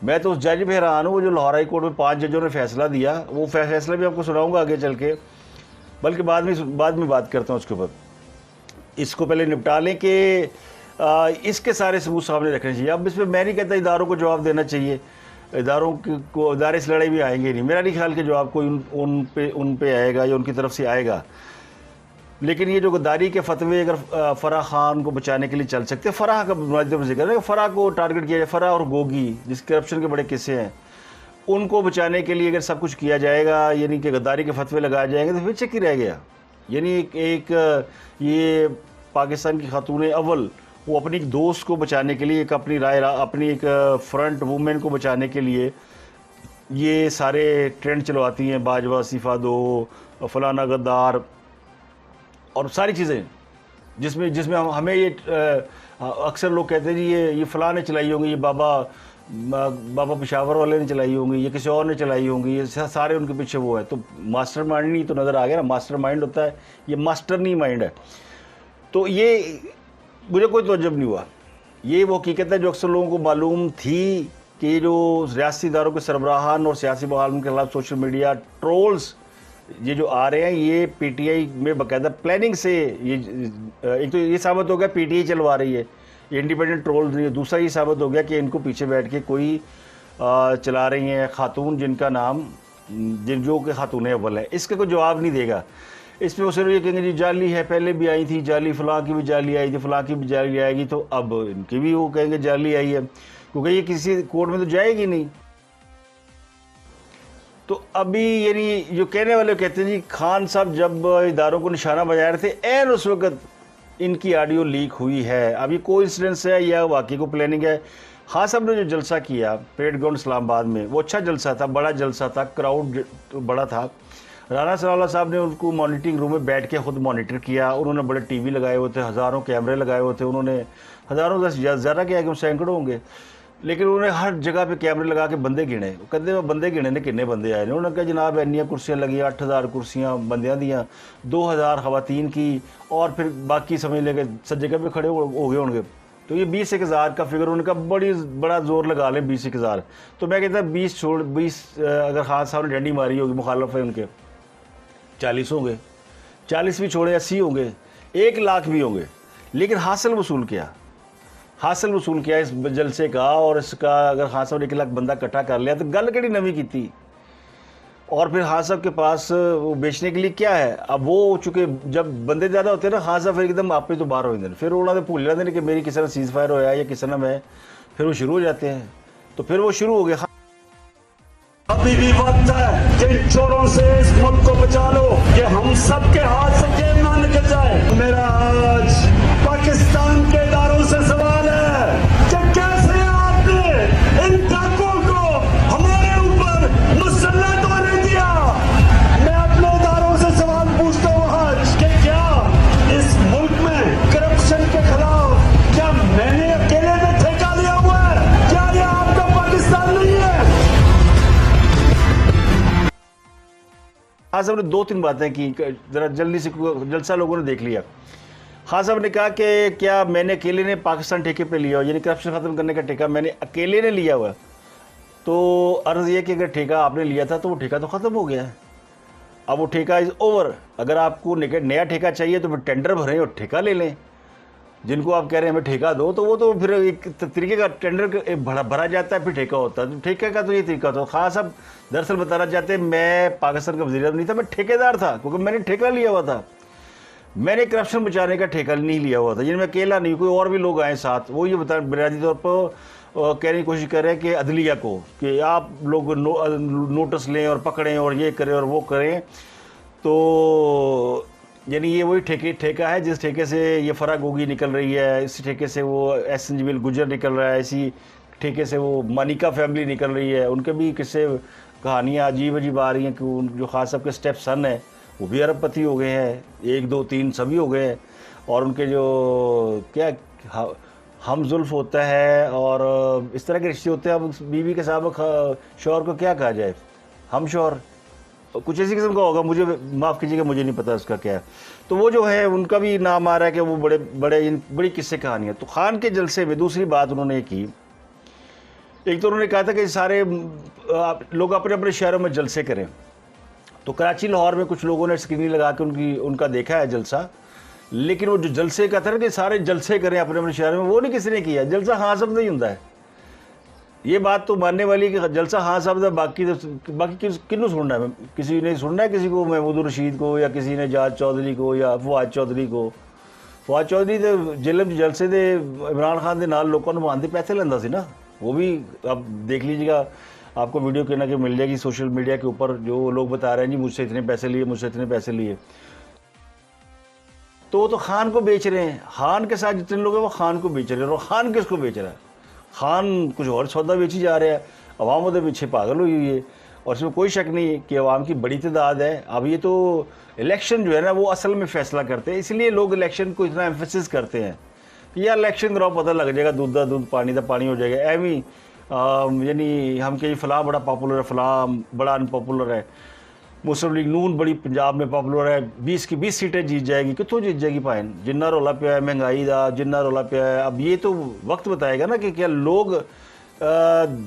मैं तो उस जज पे हैरान हूँ, वो जो लाहौर हाई कोर्ट में 5 जजों ने फैसला दिया, वो फैसला भी आपको सुनाऊँगा आगे चल के, बल्कि बाद में बात करता हूँ उसके ऊपर। इसको पहले निपटा लें कि इसके सारे सबूत सामने रखने चाहिए। अब इसमें मैं नहीं कहता इदारों को जवाब देना चाहिए, इदारे इस लड़ाई में आएंगे नहीं, मेरा नहीं ख्याल कि जवाब कोई उन पे आएगा या उनकी तरफ से आएगा। लेकिन ये जो गद्दारी के फतवे अगर फ़राह खान को बचाने के लिए चल सकते हैं, फ़राह का बुनियादी जिक्र है, फ़राह को टारगेट किया जाए, फ़राह और गोगी जिस करप्शन के बड़े किस्से हैं, उनको बचाने के लिए अगर सब कुछ किया जाएगा, यानी कि गद्दारी के फतवे लगाए जाएंगे, तो फिर चक्की रह गया। यानी एक ये पाकिस्तान की खातून अव्वल वो अपनी एक दोस्त को बचाने के लिए, एक अपनी अपनी एक फ्रंट वुमेन को बचाने के लिए ये सारे ट्रेंड चलवाती हैं, बाजवा इस्तीफ़ा दो, फलाना गद्दार और सारी चीज़ें, जिसमें जिसमें हमें ये अक्सर लोग कहते हैं जी ये फ़लाँ ने चलाई होंगी, ये बाबा पेशावर वाले ने चलाई होंगी, ये किसी और ने चलाई होंगी, ये सारे उनके पीछे वो है। तो मास्टर माइंड नहीं तो नज़र आ गया ना, मास्टर माइंड होता है, ये मास्टर नहीं माइंड है। तो ये मुझे कोई तवज्जुह नहीं हुआ। ये वो हकीकत है जो अक्सर लोगों को मालूम थी कि ये जो रियासती इदारों के सरबराहान और सियासी बहालों के खिलाफ सोशल मीडिया ट्रोल्स ये जो आ रहे हैं, ये पीटीआई में बाकायदा प्लानिंग से ये एक तो ये साबित हो गया पीटीआई चलवा रही है, ये इंडिपेंडेंट ट्रोल्स नहीं है। दूसरा ये साबित हो गया कि इनको पीछे बैठ के कोई चला रही हैं खातून जिनका नाम जो कि खातून अव्वल है। इसका कोई जवाब नहीं देगा। इसमें वो सिर्फ ये कहेंगे जी जाली है, पहले भी आई थी जाली, फ़लाँ की भी जाली आई थी, फ़लाँ की भी जाली आएगी, तो अब इनकी भी वो कहेंगे जाली आई है, क्योंकि ये किसी कोर्ट में तो जाएगी नहीं। तो अभी यानी जो कहने वाले कहते हैं जी खान साहब जब इदारों को निशाना बजा रहे थे, एन उस वक्त इनकी ऑडियो लीक हुई है। अभी कोइंसिडेंस है या वाकई को प्लानिंग है? खान साहब ने जो जलसा किया परेड ग्राउंड इस्लामाबाद में, वो अच्छा जलसा था, बड़ा जलसा था, क्राउड बड़ा था। राना सनाउल्लाह साहब ने उनको मॉनिटरिंग रूम में बैठ के खुद मॉनिटर किया। उन्होंने बड़े टीवी लगाए हुए थे, हज़ारों कैमरे लगाए हुए थे, उन्होंने हज़ारों दस ज़्यादा क्या कि सैकड़ों होंगे, लेकिन उन्होंने हर जगह पे कैमरे लगा के बंदे गिने। कहते हैं बंदे गिने ने किन्ने बंदे आए ने? उन्होंने कहा जनाब इन्नियाँ कुर्सियाँ लगी, 8000 कुर्सियाँ बंदियाँ दियाँ, 2000 खवातीन की, और फिर बाकी समझ लेंगे सब जगह पे खड़े हो गए होंगे। तो ये 20,000 का फिगर उनका बड़ा जोर लगा लें, 20,000। तो मैं कहता 20 अगर खान साहब ने डंडी मारी होगी, मुखालफ है उनके 40 होंगे, 40 भी छोड़े 80 होंगे, 1 लाख भी होंगे। लेकिन हासिल वसूल किया इस जलसे का, और इसका अगर खान साहब ने 1 लाख बंदा इकट्ठा कर लिया तो गल कड़ी नवी की। और फिर खान साहब के पास वो बेचने के लिए क्या है? अब वो चूँकि जब बंदे ज़्यादा होते हैं ना, खान साहब फिर एकदम आप तो बाहर हो जाते, फिर उन्होंने भूल जाते कि मेरी किसी ने सीज़ फायर होया या किसी ने मैं, फिर वो शुरू हो जाते हैं। तो फिर वो शुरू हो गया। अभी भी वक्त है कि इन चोरों से इस मुल्क को बचा लो, कि हम सबके हाथ से जेल ना निकल जाए। मेरा आज पाकिस्तान के इदारों से सवाल है कि कैसे आपने इन डाकुओं को हमारे ऊपर मुसल्लत होने दिया। मैं अपने इदारों से सवाल पूछता हूँ आज कि क्या इस मुल्क में करप्शन के खिलाफ क्या मैंने अकेले में ठेका लिया हुआ है? क्या यह आपका पाकिस्तान नहीं है? खान साहब ने 2-3 बातें की, ज़रा जल्दी से जलसा लोगों ने देख लिया। खान साहब ने कहा कि क्या मैंने अकेले ने पाकिस्तान ठेके पे लिया हो, यानी करप्शन ख़त्म करने का ठेका मैंने अकेले ने लिया हुआ। तो अर्ज़ ये कि अगर ठेका आपने लिया था तो वो ठेका तो ख़त्म हो गया है, अब वो ठेका इज़ ओवर। अगर आपको नया ठेका चाहिए तो फिर टेंडर भरें और ठेका ले लें। जिनको आप कह रहे हैं हमें ठेका दो, तो वो तो फिर एक तरीके का टेंडर भरा जाता है, फिर ठेका होता है। तो ठेके का तो ये तरीका था। खान साहब दरअसल बताना चाहते हैं मैं पाकिस्तान का वज़ीर-ए-आज़म नहीं था, मैं ठेकेदार था, क्योंकि मैंने ठेका लिया हुआ था। मैंने करप्शन बचाने का ठेका नहीं लिया हुआ था, यानी मैं अकेला नहीं, कोई और भी लोग आए साथ। वो ये बता बुनियादी तौर पर कहने की कोशिश कर रहे हैं कि अदलिया को कि आप लोग नोटिस लें और पकड़ें और ये करें और वो करें। तो यानी ये वही ठेका है जिस ठेके से ये फरा गोगी निकल रही है, इसी ठेके से वो एहसन जमील गुजर निकल रहा है, इसी ठेके से वो मानिका फैमिली निकल रही है। उनके भी किस्से कहानियाँ अजीब अजीब आ रही हैं कि जो खास साहब के स्टेप सन है वो भी अरबपति हो गए हैं, 1 2 3 सभी हो गए हैं। और उनके जो क्या हम जुल्फ होता है और इस तरह के रिश्ते होते हैं। अब बीवी के साहब शौहर को क्या कहा जाए, हम शौहर कुछ इसी किस्म का होगा, मुझे माफ़ कीजिएगा, मुझे नहीं पता उसका क्या है। तो वो जो है उनका भी नाम आ रहा है कि वो बड़ी किस्से कहानियाँ। तो खान के जलसे में दूसरी बात उन्होंने की, एक तो उन्होंने कहा था कि सारे लोग अपने अपने शहरों में जलसे करें। तो कराची लाहौर में कुछ लोगों ने स्क्रीन लगा के उनका देखा है जलसा, लेकिन वो जो जलसे का था ना कि सारे जलसे करें अपने अपने शहरों में, वो नहीं किसी ने किया। जलसा हाँ सब नहीं होता है, ये बात तो मानने वाली कि जलसा हाँ साहब था, बाकी किन्नू सुनना है? किसी ने सुनना है किसी को, महमूद रशीद को या किसी ने जाज चौधरी को या फवाद चौधरी को? फवाद चौधरी तो जेल में जलसे दे इमरान खान के नाल लोगों ने मानते पैसे लेंदा सी ना, वो भी आप देख लीजिएगा, आपको वीडियो कहना कि मिल जाएगी सोशल मीडिया के ऊपर, जो लोग बता रहे हैं जी मुझसे इतने पैसे लिए, मुझसे इतने पैसे लिए। तो वो तो खान को बेच रहे हैं, खान के साथ जितने लोग हैं वो खान को बेच रहे हैं। और खान किसको बेच रहा है? खान कुछ और सौदा बेची जा रहा है, अवाम उधर पीछे पागल हुई हुई है। और इसमें कोई शक नहीं है कि अवाम की बड़ी तादाद है। अब ये तो इलेक्शन जो है ना वो असल में फ़ैसला करते हैं, इसलिए लोग इलेक्शन को इतना एम्फेसिस करते हैं कि यार इलेक्शन कराओ, पता लग जाएगा, दूध दा दूध पानी दा पानी हो जाएगा। एवं यानी हम कहीं फ़लाँ बड़ा पॉपुलर है, फ़लाँ बड़ा अनपॉपुलर है, मुस्लिम लीग नून बड़ी पंजाब में पॉपुलर है, 20 की 20 सीटें जीत जाएगी। कितों जीत जाएगी पाइन? जिन्ना रौला पिया है महंगाई का, जिन्ना रौला पिया है। अब ये तो वक्त बताएगा ना कि क्या लोग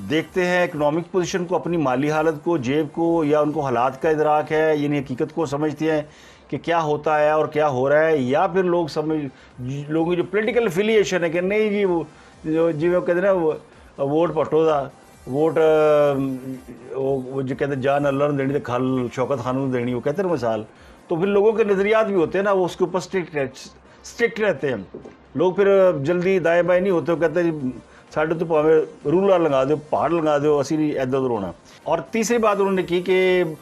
देखते हैं इकोनॉमिक पोजीशन को, अपनी माली हालत को, जेब को, या उनको हालात का इदराक है, यानी हकीकत को समझते हैं कि क्या होता है और क्या हो रहा है, या फिर लोग लोगों की जो पोलिटिकल एफिलिएशन है कि नहीं जी वो जी वो कहते हैं ना वोट पटो दा वोट वो जो कहते हैं जान अल्लाह ने देनी तो खल शौकत खान ने देनी, वो कहते हैं मिसाल। तो फिर लोगों के नज़रियात भी होते हैं ना, वो उसके ऊपर स्ट्रिक्ट रहते हैं लोग। फिर जल्दी दाएँ बाएँ नहीं होते, वो कहते हैं साढ़े तो भावें रूलर लगा दो, पहाड़ लगा दो, असी नहीं इधर उधर होना। और तीसरी बात उन्होंने की कि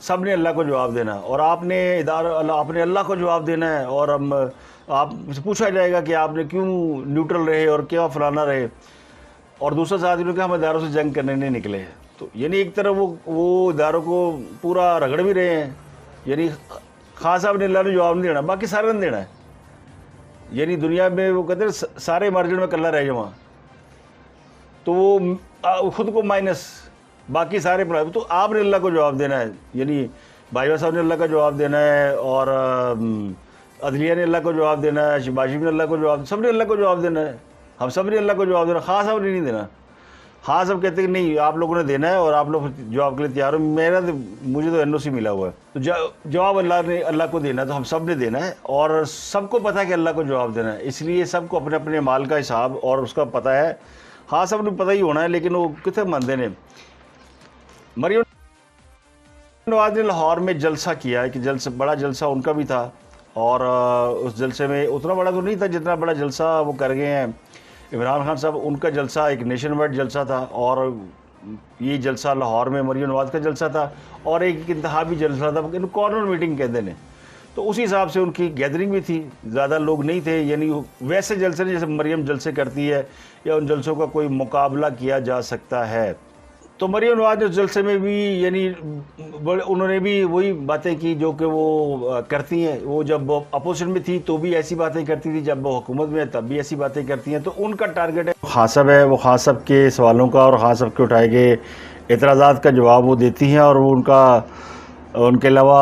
सब ने अल्लाह को जवाब देना, और आपने अल्लाह को जवाब देना है। और हम आपसे पूछा जाएगा कि आपने क्यों न्यूट्रल रहे और क्या फलाना रहे। और दूसरा साथ इन्होंने कहा हम इदारों से जंग करने नहीं निकले हैं। तो यानी एक तरफ वो इदारों को पूरा रगड़ भी रहे हैं, यानी खान साहब ने अल्लाह ने जवाब नहीं देना, बाकी सारे ने देना है। यानी दुनिया में वो कहते हैं सारे मार्जिन में कल्ला रह जावा, तो वो खुद को माइनस, बाकी सारे प्राइव। तो आपने अल्लाह को जवाब देना है, यानी बाजवा साहब ने अल्लाह का जवाब देना है, और अदलिया ने अल्लाह को जवाब देना है, शिबाजी ने अल्लाह को जवाब, सब ने अल्लाह को जवाब देना है, हम सब ने अल्लाह को जवाब देना। खास साहब ने नहीं देना। खास साहब कहते हैं कि नहीं आप लोगों ने देना है और आप लोग जवाब के लिए तैयार हो। मुझे तो NOC मिला हुआ है, तो जवाब अल्लाह को देना, तो हम सब ने देना है। और सबको पता है कि अल्लाह को जवाब देना है, इसलिए सबको अपने अपने माल का हिसाब और उसका पता है। हाँ सब ने पता ही होना है, लेकिन वो कितने मानते ने। मरियम नवाज ने लाहौर में जलसा किया है कि बड़ा जलसा उनका भी था, और उस जलसे में उतना बड़ा तो नहीं था जितना बड़ा जलसा वो कर गए हैं इमरान खान साहब। उनका जलसा एक नेशन वाइड जलसा था, और ये जलसा लाहौर में मरियम नवाज का जलसा था, और एक इंतहाबी जलसा था, इनको कॉर्नर मीटिंग कहते हैं। तो उसी हिसाब से उनकी गैदरिंग भी थी, ज़्यादा लोग नहीं थे, यानी वैसे जलसे नहीं जैसे मरियम जलसे करती है, या उन जलसों का कोई मुकाबला किया जा सकता है। तो मरियम नवाज ने जलसे में भी यानी उन्होंने भी वही बातें की जो कि वो करती हैं। वो जब अपोजिशन में थी तो भी ऐसी बातें करती थी, जब वो हुकूमत में है तब भी ऐसी बातें करती हैं। तो उनका टारगेट है खासब है, वो खासब के सवालों का और खासब के उठाए गए एतराज़ात का जवाब वो देती हैं, और वो उनके अलावा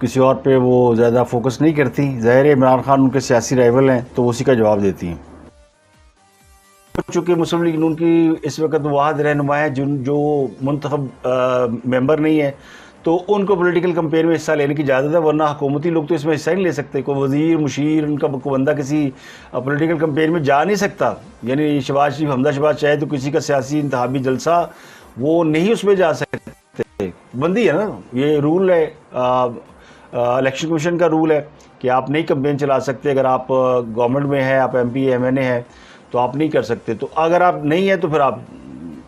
किसी और पे वो ज़्यादा फोकस नहीं करती। ज़ाहिर है इमरान खान उनके सियासी राइवल हैं, तो उसी का जवाब देती हैं। चूँकि मुस्लिम लीग नून की इस वक्त वाहिद रहनुमा है जो मुंतखब मेंबर नहीं है, तो उनको पॉलिटिकल कंपेयर में हिस्सा लेने की इजाज़त है, वरना हुकूमती लोग तो इसमें हिस्सा ही नहीं ले सकते। कोई वज़ीर मुशीर उनका बंदा किसी पॉलिटिकल कंपेयर में जा नहीं सकता। यानी शहबाज शरीफ हमदा शहबाज चाहे तो किसी का सियासी इंतखाबी जलसा वो नहीं उसमें जा सकते, बंदी है ना, ये रूल है, इलेक्शन कमीशन का रूल है कि आप नहीं कंपेन चला सकते। अगर आप गवर्नमेंट में हैं, आप MP MNA हैं, तो आप नहीं कर सकते। तो अगर आप नहीं है तो फिर आप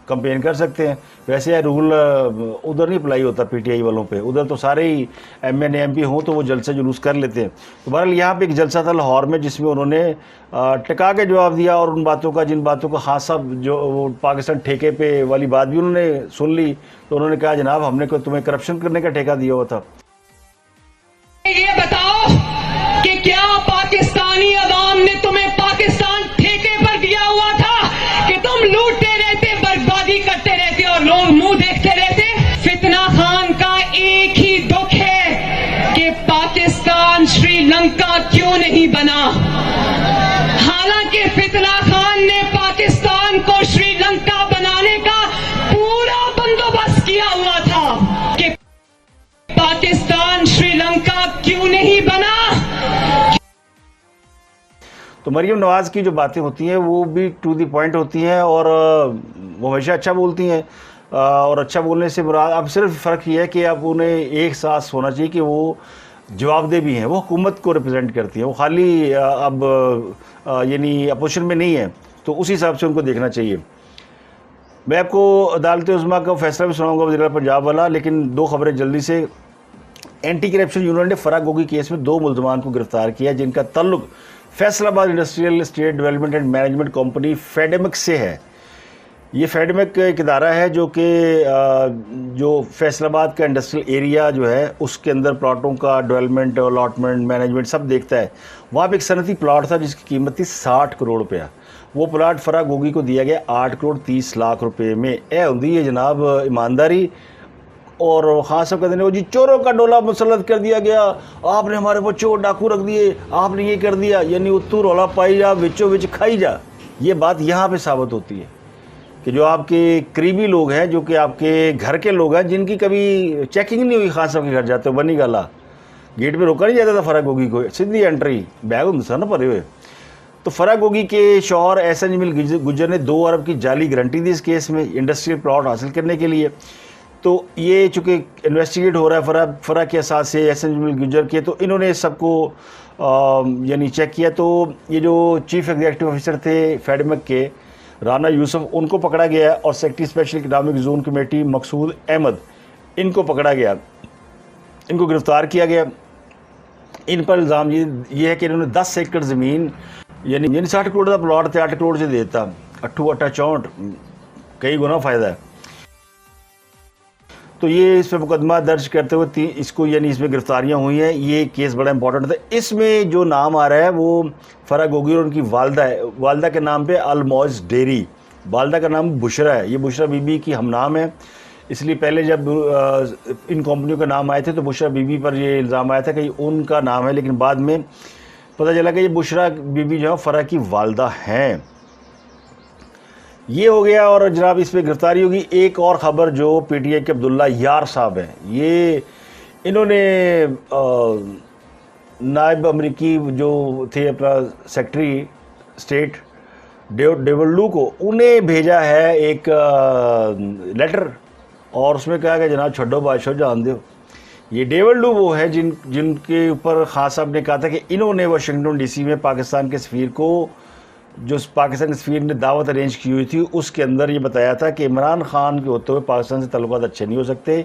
कंपेन कर सकते हैं। वैसे यह रूल उधर नहीं अप्लाई होता PTI वालों पे, उधर तो सारे ही MNA MP हों तो वो जलसे जुलूस कर लेते हैं। तो बहरहाल यहाँ पे एक जलसा था लाहौर में, जिसमें उन्होंने टिका के जवाब दिया, और उन बातों का जिन बातों का खास साहब जो वो पाकिस्तान ठेके पे वाली बात भी उन्होंने सुन ली। तो उन्होंने कहा जनाब हमने कोई तुम्हें करप्शन करने का ठेका दिया हुआ था। ये बताओ कि क्या पाकिस्तानी अवाम ने तुम्हें पाकिस्तान ठेके पर दिया हुआ था कि तुम लूटते रहते, बर्बादी करते रहते और लोग मुंह देखते रहते? फितना खान का एक ही दुख है कि पाकिस्तान श्रीलंका क्यों नहीं बना। हालांकि फितना खान ने पाकिस्तान को श्रीलंका बनाने का पूरा बंदोबस्त किया हुआ था कि पाकिस्तान श्रीलंका क्यों नहीं बना। तो मरियम नवाज़ की जो बातें होती हैं वो भी टू द पॉइंट होती हैं, और वो हमेशा अच्छा बोलती हैं। और अच्छा बोलने से मुराद अब सिर्फ फ़र्क ये है कि अब उन्हें एक साथ होना चाहिए कि वो जवाबदेह भी हैं, वो हुकूमत को रिप्रेजेंट करती हैं, वो खाली अब यानी अपोजिशन में नहीं है। तो उसी हिसाब से उनको देखना चाहिए। मैं आपको अदालत उज़्मा का फैसला भी सुनाऊंगा वज़ीर पंजाब वाला, लेकिन दो खबरें जल्दी से। एंटी करप्शन यूनिट ने फराग गोगी केस में 2 मुलजमान को गिरफ्तार किया जिनका ताल्लुक Faisalabad industrial estate development and management company फेडेमिक से है। ये फेडेमिक एक इदारा है जो कि जो फैसलाबाद का इंडस्ट्रियल एरिया जो है उसके अंदर प्लाटों का डेवलपमेंट, अलॉटमेंट, मैनेजमेंट सब देखता है। वहाँ पे एक सनती प्लाट था जिसकी कीमत थी 60 करोड़ रुपया। वो प्लाट फराग गोगी को दिया गया 8 करोड़ 30 लाख रुपए में। ए होंदी है जनाब ईमानदारी। और हाँ सब कहते हैं जी चोरों का डोला मुसल्लत कर दिया गया, आपने हमारे ऊपर चोर डाकू रख दिए, आपने ये कर दिया, यानी उत्तू रौला पाई जा विचो विच खाई जा। ये बात यहाँ पे साबित होती है कि जो आपके करीबी लोग हैं, जो कि आपके घर के लोग हैं, जिनकी कभी चेकिंग नहीं हुई, खान साहब के घर जाते हो बनी गाला गेट पे रोका नहीं जाता था फराग गोगी को, सीधी एंट्री बैग होता ना भरे हुए। तो फराग गोगी के शौहर एहसन जमील गुज्जर ने 2 अरब की जाली गारंटी दी इस केस में इंडस्ट्रियल प्लॉट हासिल करने के लिए। तो ये चूँकि इन्वेस्टिगेट हो रहा है फराग के असास से एहसन जमील गुज्जर के, तो इन्होंने सबको यानी चेक किया। तो ये जो चीफ एग्जीक्यूटिव ऑफिसर थे फेडमिक के राना यूसुफ, उनको पकड़ा गया और secretary special economic zone committee Maqsood Ahmed, इनको पकड़ा गया, इनको गिरफ्तार किया गया। इन पर इल्ज़ाम ये है कि इन्होंने 10 एकड़ ज़मीन यानी 60 करोड़ का प्लॉट थे 8 करोड़ से देता, 64 कई गुना फ़ायदा है। तो ये इस पर मुकदमा दर्ज करते हुए इसको यानी इसमें गिरफ्तारियां हुई हैं। ये केस बड़ा इंपॉर्टेंट था। इसमें जो नाम आ रहा है वो फराग गोगी और उनकी वालदा है। वालदा के नाम पे अलमौज डेयरी, वालदा का नाम बुशरा है। ये बुशरा बीबी की हम नाम है, इसलिए पहले जब इन कंपनियों का नाम आए थे तो बुशरा बीबी पर ये इल्ज़ाम आया था कि उनका नाम है, लेकिन बाद में पता चला कि ये बुशरा बीबी जो है फराग की वालदा हैं। ये हो गया। और जनाब इस पर गिरफ्तारी होगी। एक और ख़बर जो पीटीआई के अब्दुल्ला यार साहब हैं, ये इन्होंने नायब अमरीकी जो थे अपना सेक्रेटरी स्टेट डेवल्डू को, उन्हें भेजा है एक लेटर और उसमें कहा कि जनाब छड्डो बादशाह जान दो। ये डेवल्डू वो है जिनके ऊपर खान साहब ने कहा था कि इन्होंने वाशिंगटन डीसी में पाकिस्तान के सफ़ीर को, जो पाकिस्तान के सफ़ीर ने दावत अरेंज की हुई थी, उसके अंदर ये बताया था कि इमरान खान के होते हुए पाकिस्तान से ताल्लुकात अच्छे नहीं हो सकते,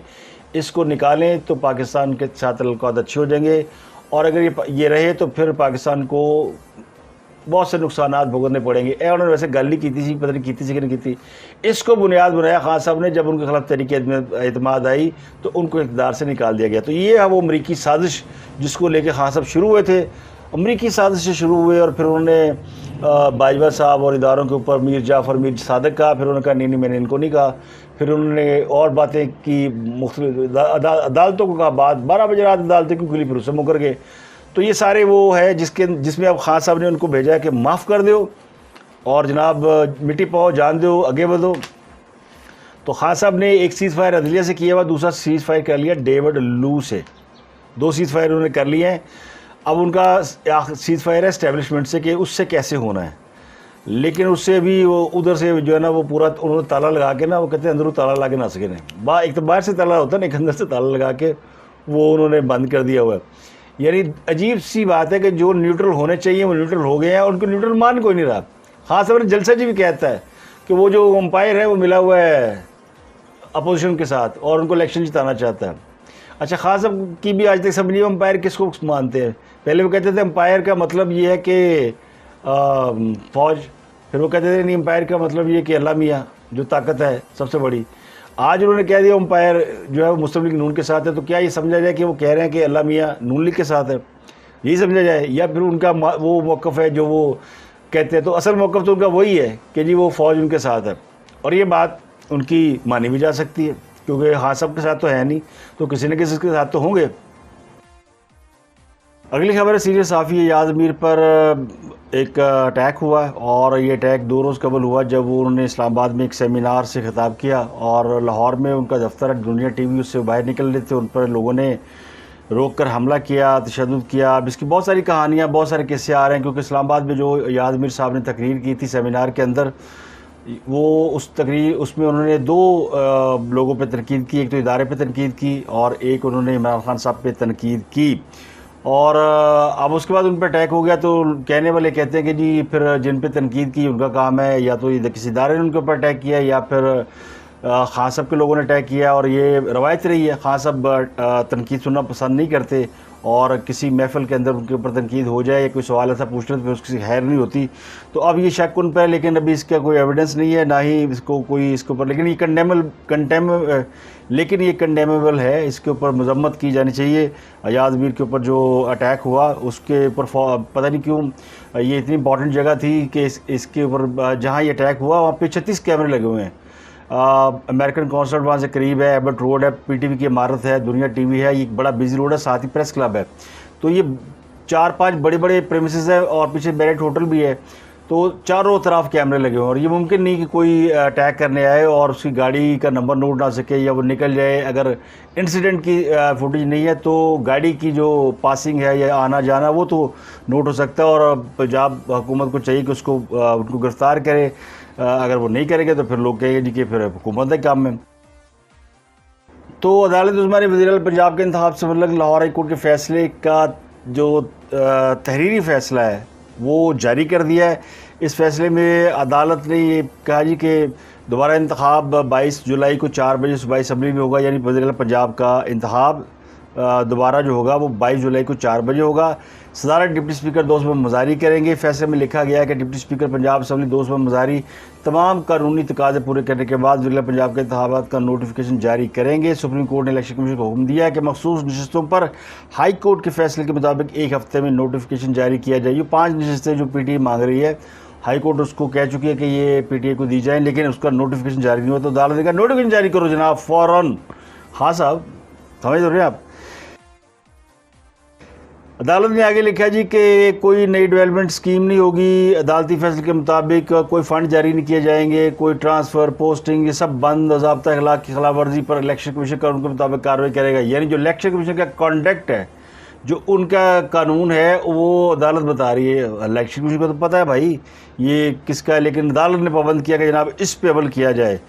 इसको निकालें तो पाकिस्तान के साथ ताल्लुकात अच्छे हो जाएंगे, और अगर ये रहे तो फिर पाकिस्तान को बहुत से नुकसानात भुगतने पड़ेंगे। उन्होंने वैसे गल नहीं की थी, पता नहीं की थी कि नहीं की थी। इसको बुनियाद बनाया खान साहब ने। जब उनके खिलाफ तहरीक एतमाद आई तो उनको इक़्तिदार से निकाल दिया गया। तो ये है वो अमरीकी साजिश जिसको लेके खान साहब शुरू हुए थे। अमरीकी साजिश से शुरू हुए और फिर उन्होंने बाजवा साहब और इदारों के ऊपर मीर जाफ़र मीर सादिक कहा, फिर उन्होंने कहा नहीं मैंने इनको नहीं कहा, फिर उन्होंने और बातें की, मुख्तलिफ अदालतों को कहा, बात 12 बजे रात अदालतें क्यों खुली, फिर उससे मुकर गए। तो ये सारे वो है जिसमें अब खान साहब ने उनको भेजा है कि माफ़ कर दो और जनाब मिट्टी पाओ, जान दो, आगे बढ़ो। तो खान साहब ने एक सीज़ फायर अदलिया से किया हुआ, दूसरा सीज़ फायर कर लिया डेविड लू से। 2 सीज़ फायर उन्होंने कर लिए हैं। अब उनका सीज़ फायर है इस्टेब्लिशमेंट से कि उससे कैसे होना है, लेकिन उससे भी वो उधर से जो है ना वो पूरा उन्होंने ताला लगा के ना, वो कहते हैं अंदर ताला लगा के ना सके नहीं, एक तो बाहर से ताला होता है, एक अंदर से ताला लगा के वो उन्होंने बंद कर दिया हुआ है। यानी अजीब सी बात है कि जो न्यूट्रल होने चाहिए वो न्यूट्रल हो गए हैं, उनको न्यूट्रल मान कोई नहीं रहा। खास तौर पर जलसा जी भी कहता है कि वो जो अंपायर है वो मिला हुआ है अपोजिशन के साथ और उनको इलेक्शन जिताना चाहता है। अच्छा, खास साहब की भी आज तक समझ नहीं अंपायर किसको मानते हैं। पहले वो कहते थे अंपायर का मतलब ये है कि फ़ौज, फिर वो कहते थे नहीं अंपायर का मतलब ये कि अल्लाह मियाँ जो ताकत है सबसे बड़ी। आज उन्होंने कह दिया अंपायर जो है वो मुस्लिम लीग नून के साथ है। तो क्या ये समझा जाए कि वो कह रहे हैं कि अल्लाह मियाँ नून लीग के साथ है, यही समझा जाए, या फिर उनका वो मौक़िफ़ है जो वो कहते हैं। तो असल मौक़िफ़ तो उनका वही है कि जी वो फ़ौज उनके साथ है, और ये बात उनकी मानी भी जा सकती है क्योंकि हाँ सब के साथ तो है नहीं, तो किसी न किसी के साथ तो होंगे। अगली खबर है सीनियर सहाफ़ी याद अमीर पर एक अटैक हुआ और ये अटैक 2 रोज़ कबल हुआ जब उन्होंने इस्लामाबाद में एक सेमिनार से खिताब किया और लाहौर में उनका दफ्तर दुनिया टीवी उससे बाहर निकल रहे थे, उन पर लोगों ने रोक कर हमला किया, तशद्दुद किया। अब इसकी बहुत सारी कहानियाँ, बहुत सारे किस्से आ रहे हैं क्योंकि इस्लामाबाद में जो याद अमीर साहब ने तकरीर की थी सेमिनार के अंदर, वो उसमें उन्होंने 2 लोगों पर तनकीद की। एक तो इदारे पर तनकीद की और एक उन्होंने इमरान खान साहब पे तनकीद की। और अब उसके बाद उन पर अटैक हो गया तो कहने वाले कहते हैं कि जी फिर जिन पे तनकीद की उनका काम है या तो किसी इदारे ने उनके ऊपर अटैक किया या फिर खान साहब के लोगों ने अटैक किया, और ये रवायत रही है, खान साहब तनकीद सुनना पसंद नहीं करते, और किसी महफिल के अंदर उनके ऊपर तनकीद हो जाए या कोई सवाल ऐसा पूछने तो फिर उसकी खैर नहीं होती। तो अब ये शक उन पर है, लेकिन अभी इसका कोई एविडेंस नहीं है, ना ही इसको कोई इसके ऊपर, लेकिन ये कंडेमेबल है, इसके ऊपर मजम्मत की जानी चाहिए। आज़ाद मीर के ऊपर जो अटैक हुआ उसके ऊपर पता नहीं क्यों ये इतनी इंपॉर्टेंट जगह थी कि इसके ऊपर जहाँ ये अटैक हुआ वहाँ पे 36 कैमरे लगे हुए हैं। अमेरिकन कॉन्सर्ट वहाँ से करीब है, एबर्ट रोड है, पीटीवी की इमारत है, दुनिया टीवी है, ये एक बड़ा बिजी रोड है, साथ ही प्रेस क्लब है। तो ये 4-5 बड़े बड़े प्रेमिसेस है और पीछे बैरेट होटल भी है, तो चारों तरफ कैमरे लगे हुए हैं, और ये मुमकिन नहीं कि कोई अटैक करने आए और उसकी गाड़ी का नंबर नोट ना सके या वो निकल जाए। अगर इंसिडेंट की फुटेज नहीं है तो गाड़ी की जो पासिंग है या आना जाना वो तो नोट हो सकता है, और पंजाब हुकूमत को चाहिए कि उसको उनको गिरफ्तार करे। अगर वो नहीं करेंगे तो फिर लोग कहेंगे जी कि फिर हुकूमत है काम में। तो अदालत उस्मानी वज़ीर पंजाब के इंतखाब से मतलब लाहौर हाई कोर्ट के फैसले का जो तहरीरी फ़ैसला है वो जारी कर दिया है। इस फैसले में अदालत ने ये कहा जी कि दोबारा इंतखाब 22 जुलाई को 4 बजे सूबाई असम्बली में होगा, यानी वज़ीर पंजाब का इंतखाब दोबारा जो होगा वो 22 जुलाई को 4 बजे होगा। सदारत डिप्टी स्पीकर 2 सूबा मुजाहरी करेंगे। फैसले में लिखा गया है कि डिप्टी स्पीकर पंजाब असम्बली 2 सूबा मुजाहरी तमाम कानूनी तकाज़े पूरे करने के बाद वज़ीर पंजाब के इंतखाबात का नोटिफिकेशन जारी करेंगे। सुप्रीम कोर्ट ने इलेक्शन कमीशन को हुक्म दिया है कि मखसूस नशस्तों पर हाई कोर्ट के फैसले के मुताबिक 1 हफ्ते में नोटिफिकेशन जारी किया जाए। ये 5 नशस्तें जो PTI मांग रही है, हाई कोर्ट उसको कह चुकी है कि ये PTI को दी जाए, लेकिन उसका नोटिफिकेशन जारी नहीं हुआ। तो अदालत ने कहा नोटिफिकेशन जारी करो जनाब फ़ौरन। हाँ साहब, समझ रहे हैं आप। अदालत ने आगे लिखा जी कि कोई नई डेवलपमेंट स्कीम नहीं होगी। अदालती फैसले के मुताबिक कोई फ़ंड जारी नहीं किए जाएंगे, कोई ट्रांसफ़र, पोस्टिंग, ये सब बंद। ज़ाब्ता अखलाक की खिलाफ वर्जी पर इलेक्शन कमीशन का उनके मुताबिक कार्रवाई करेगा। यानी जो इलेक्शन कमीशन का कॉन्डक्ट है, जो उनका कानून है, वो अदालत बता रही है। इलेक्शन कमीशन को तो पता है भाई ये किसका है, लेकिन अदालत ने पाबंद किया कि जनाब इस पे अमल किया जाए।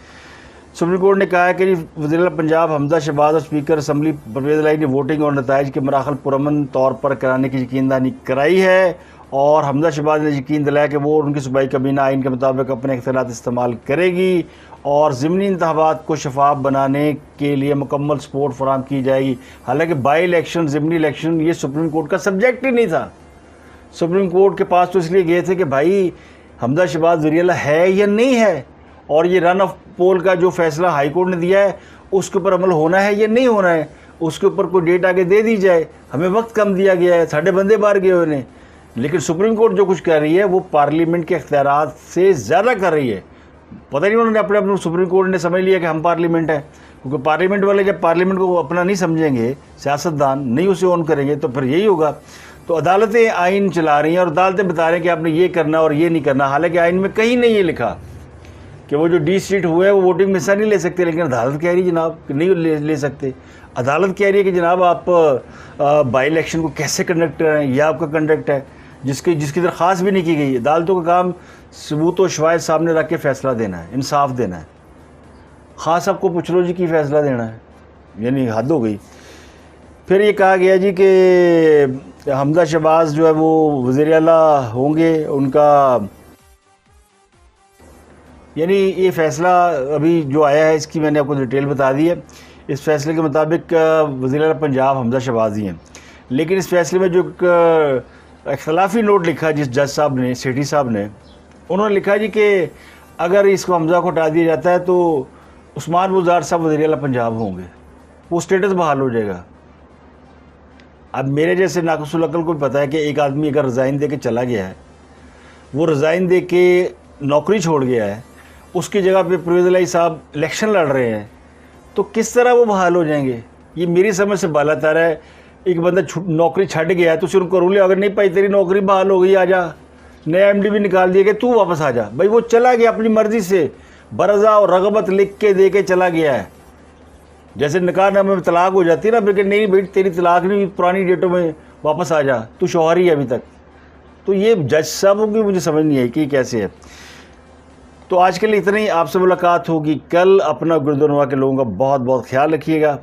सुप्रीम कोर्ट ने कहा है कि वज़ीर पंजाब हमजा शहबाज और स्पीकर असम्बली परवेज़ इलाही ने वोटिंग और नताइज के मराहल पुरअमन तौर पर कराने की यकीनदानी कराई है, और हमजा शहबाज ने यकीन दिलाया कि वो उनकी सूबाई काबीना आइन के मुताबिक अपने इख्तियारात इस्तेमाल करेगी और ज़िमनी इंतखाबात को शफाफ बनाने के लिए मुकम्मल सपोर्ट फराहम की जाएगी। हालांकि बाई इलेक्शन, ज़िमनी इलेक्शन ये सुप्रीम कोर्ट का सब्जेक्ट ही नहीं था। सुप्रीम कोर्ट के पास तो इसलिए गए थे कि भाई हमजा शहबाज वज़ीर है या नहीं है, और ये रन ऑफ पोल का जो फैसला हाई कोर्ट ने दिया है उसके ऊपर अमल होना है या नहीं होना है, उसके ऊपर कोई डेट आगे दे दी जाए। हमें वक्त कम दिया गया है, साढ़े बंदे बाहर गए हुए हैं, लेकिन सुप्रीम कोर्ट जो कुछ कर रही है वो पार्लियामेंट के इख्तियारात से ज़्यादा कर रही है। पता नहीं उन्होंने अपने सुप्रीम कोर्ट ने समझ लिया कि हम पार्लियामेंट है, क्योंकि पार्लियामेंट वाले जब पार्लियामेंट को अपना नहीं समझेंगे, सियासतदान नहीं उसे ऑन करेंगे, तो फिर यही होगा। तो अदालतें आइन चला रही हैं और अदालतें बता रही हैं कि आपने ये करना और ये नहीं करना, हालांकि आइन में कहीं नहीं ये लिखा कि वो जो डी सीट हुए हैं वो वोटिंग में हिस्सा नहीं ले सकते, लेकिन अदालत कह रही है जनाब कि नहीं ले सकते। अदालत कह रही है कि जनाब आप बाई इलेक्शन को कैसे कंडक्ट कर रहे हैं, यह आपका कंडक्ट है जिसकी दरख्वास्त भी नहीं की गई। अदालतों का काम सबूत और शवाहिद सामने रख के फैसला देना है, इंसाफ देना है। हाँ सबको पूछ लो जी की फ़ैसला देना है, यानी हद हो गई। फिर ये कहा गया जी कि हमजा शहबाज जो है वो वज़ीर आला होंगे, उनका यानी ये फ़ैसला अभी जो आया है इसकी मैंने आपको डिटेल बता दी है। इस फैसले के मुताबिक वज़ीर आला पंजाब हमजा शहबाज ही हैं, लेकिन इस फैसले में जो इख्तलाफी नोट लिखा जिस जज साहब ने, सेठी साहब ने, उन्होंने लिखा जी कि अगर इसको हमजा को हटा दिया जाता है तो उस्मान बुज़दार साहब वज़ीर आला पंजाब होंगे, वो स्टेटस बहाल हो जाएगा। अब मेरे जैसे नाक़िसुल अक़ल को पता है कि एक आदमी अगर रिज़ाइन दे के चला गया है, वो रिज़ाइन दे के नौकरी छोड़ गया है, उसकी जगह पे परवेज़ इलाही साहब इलेक्शन लड़ रहे हैं, तो किस तरह वो बहाल हो जाएंगे, ये मेरी समझ से बाला तार है। एक बंदा नौकरी छड़ गया है तो उनको रूल अगर नहीं पाई तेरी नौकरी बहाल हो गई, आ जा, नया MD भी निकाल दिया कि तू वापस आ जा। भाई वो चला गया अपनी मर्ज़ी से, बरज़ा और रग़बत लिख के दे के चला गया है। जैसे निकाहनामे में तलाक हो जाती है ना, फिर नहीं भाई तेरी तलाक नहीं, पुरानी डेटों में वापस आ जा, तू शौहर ही है अभी तक। तो ये जज साहबों की मुझे समझ नहीं आई कि कैसे है। तो आज के लिए इतना ही, आपसे मुलाकात होगी कल। अपना गुरुद्वारा के लोगों का बहुत बहुत ख्याल रखिएगा।